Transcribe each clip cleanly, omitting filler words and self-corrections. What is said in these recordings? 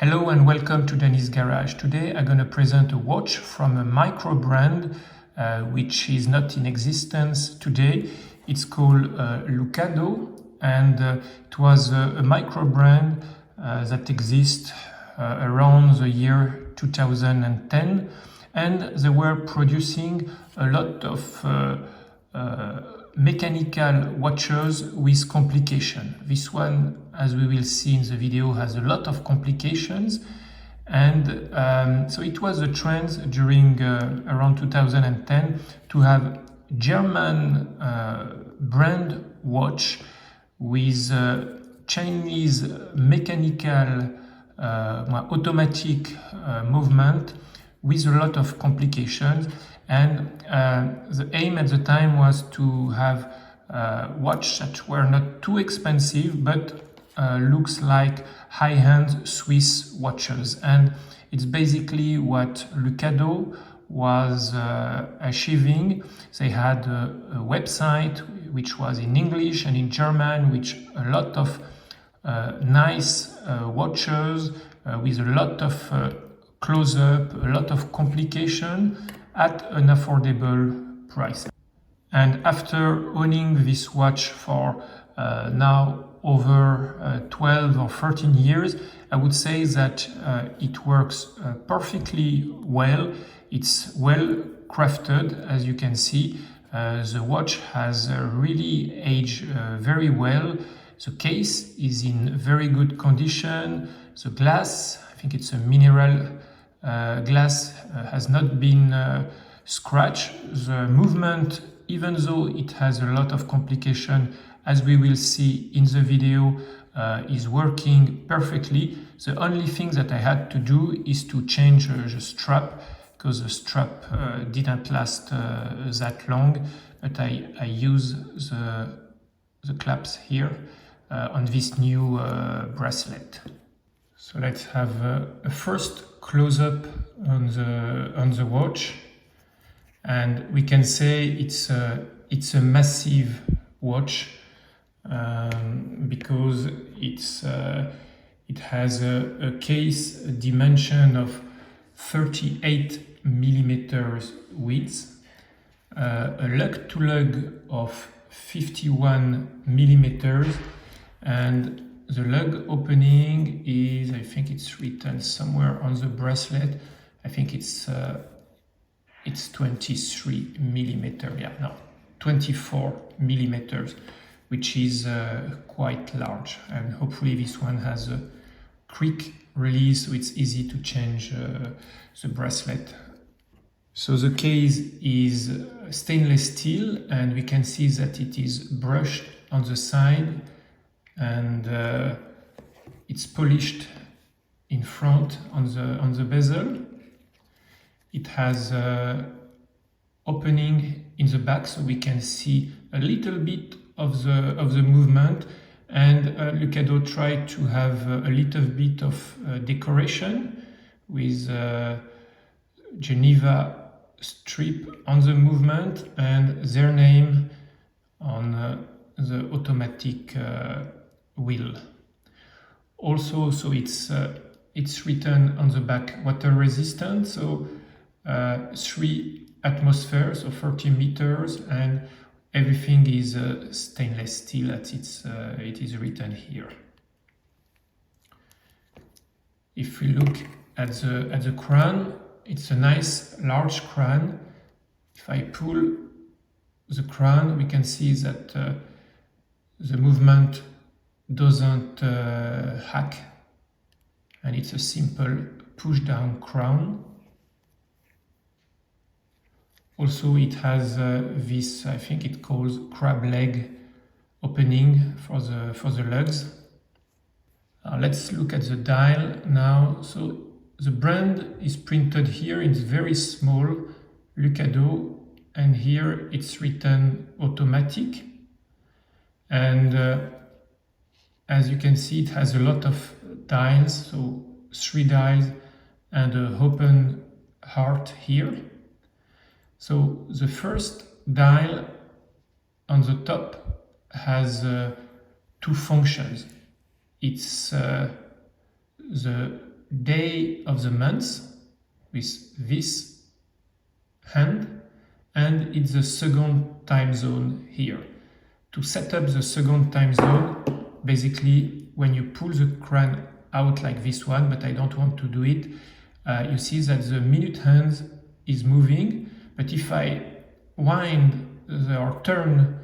Hello and welcome to Danny's Garage. Today I'm going to present a watch from a micro brand which is not in existence today. It's called Lukado, and it was a micro brand that exists around the year 2010, and they were producing a lot of mechanical watches with complication. This one, as we will see in the video, has a lot of complications, and so it was a trend during around 2010 to have German brand watch with Chinese mechanical automatic movement with a lot of complications. And the aim at the time was to have watches that were not too expensive, but looks like high-end Swiss watches. And it's basically what Lukado was achieving. They had a website which was in English and in German, which a lot of nice watches with a lot of close-up, a lot of complication at an affordable price. And after owning this watch for now over 12 or 13 years, I would say that it works perfectly well. It's well crafted, as you can see. The watch has really aged very well. The case is in very good condition. The glass, I think it's a mineral glass, has not been scratched. The movement, even though it has a lot of complication, as we will see in the video, is working perfectly. The only thing that I had to do is to change the strap, because the strap didn't last that long, but I use the clasps here on this new bracelet. So let's have a first close-up on the watch, and we can say it's a massive watch because it has a case dimension of 38 millimeters width, a lug-to-lug of 51 millimeters, and the lug opening is, I think it's written somewhere on the bracelet, I think it's 23 millimeter, yeah, no, 24 millimeters, which is quite large. And hopefully this one has a quick release, so it's easy to change the bracelet. So the case is stainless steel, and we can see that it is brushed on the side, and it's polished in front on the bezel. It has opening in the back, so we can see a little bit of the movement, and Lukado tried to have a little bit of decoration with Geneva strip on the movement and their name on the automatic wheel. Also, so it's written on the back water resistant, so 3 atmospheres, so 30 meters, and everything is stainless steel as it is written here. If we look at the crown, it's a nice large crown. If I pull the crown, we can see that the movement doesn't hack, and it's a simple push down crown. Also, it has this, I think it calls crab leg opening for the lugs. Let's look at the dial now. So the brand is printed here in very small, Lukado, and here it's written automatic. And as you can see, it has a lot of dials, so 3 dials and an open heart here. So the first dial on the top has 2 functions. It's the day of the month with this hand, and it's the second time zone here. To set up the second time zone, basically when you pull the crown out like this one, but I don't want to do it, you see that the minute hand is moving, but if I wind or turn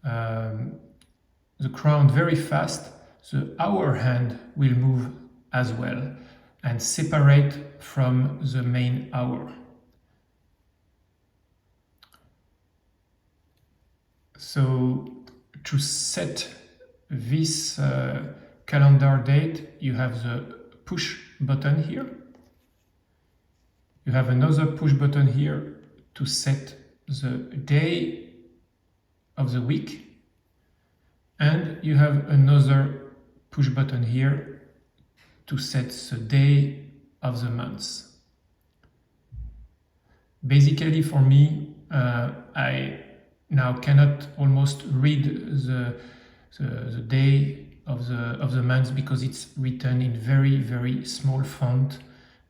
the crown very fast, the hour hand will move as well and separate from the main hour. So to set this calendar date, you have the push button here. You have another push button here to set the day of the week. And you have another push button here to set the day of the month. Basically for me, I now cannot almost read the day of the month because it's written in very small font,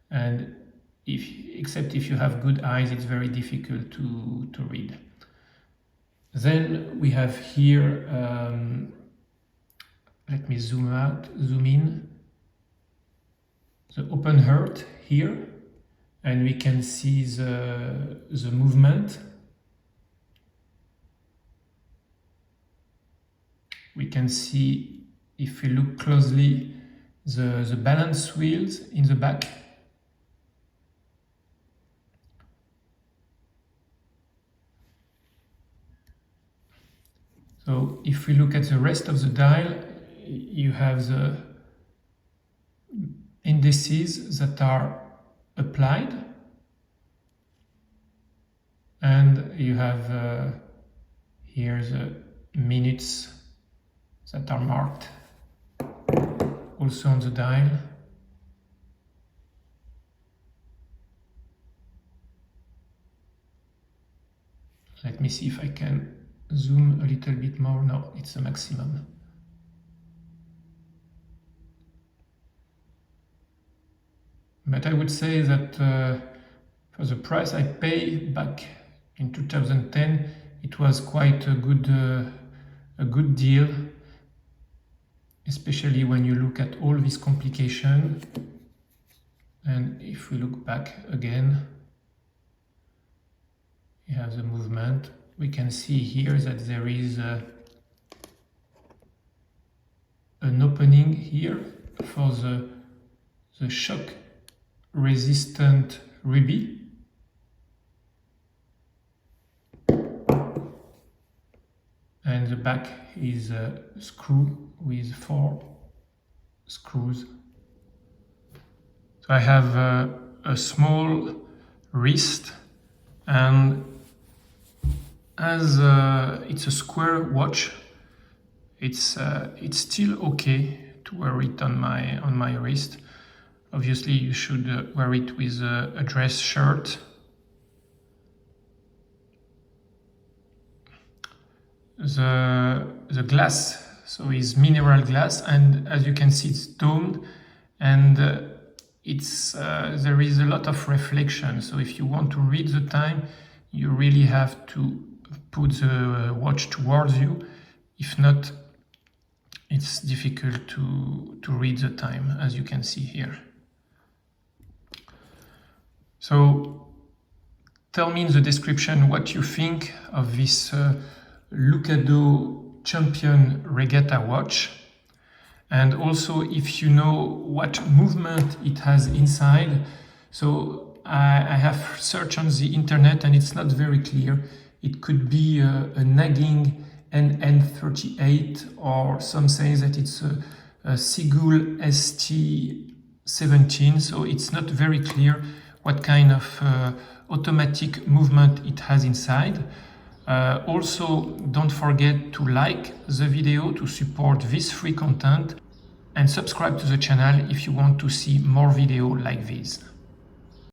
and except if you have good eyes, it's very difficult to read. Then we have here, let me zoom in, the open heart here, and we can see the movement. We can see, if we look closely, the balance wheels in the back. So if we look at the rest of the dial, you have the indices that are applied, and you have here the minutes that are marked also on the dial. Let me see if I can zoom a little bit more. No, it's the maximum. But I would say that for the price I paid back in 2010, it was quite a good deal, especially when you look at all this complication. And if we look back again, you have the movement. We can see here that there is an opening here for the shock resistant ruby. And the back is a screw with 4 screws. So I have a small wrist, and as it's a square watch, it's still okay to wear it on my wrist. Obviously, you should wear it with a dress shirt. The glass, so is mineral glass, and as you can see, it's domed, and there is a lot of reflection. So if you want to read the time, you really have to put the watch towards you. If not, it's difficult to read the time, as you can see here. So tell me in the description what you think of this Lukado Champion Regatta watch, and also if you know what movement it has inside. So I have searched on the internet and it's not very clear. It could be a nagging NN38, or some say that it's a Sigul ST17, so it's not very clear what kind of automatic movement it has inside. Also, don't forget to like the video to support this free content, and subscribe to the channel if you want to see more videos like this.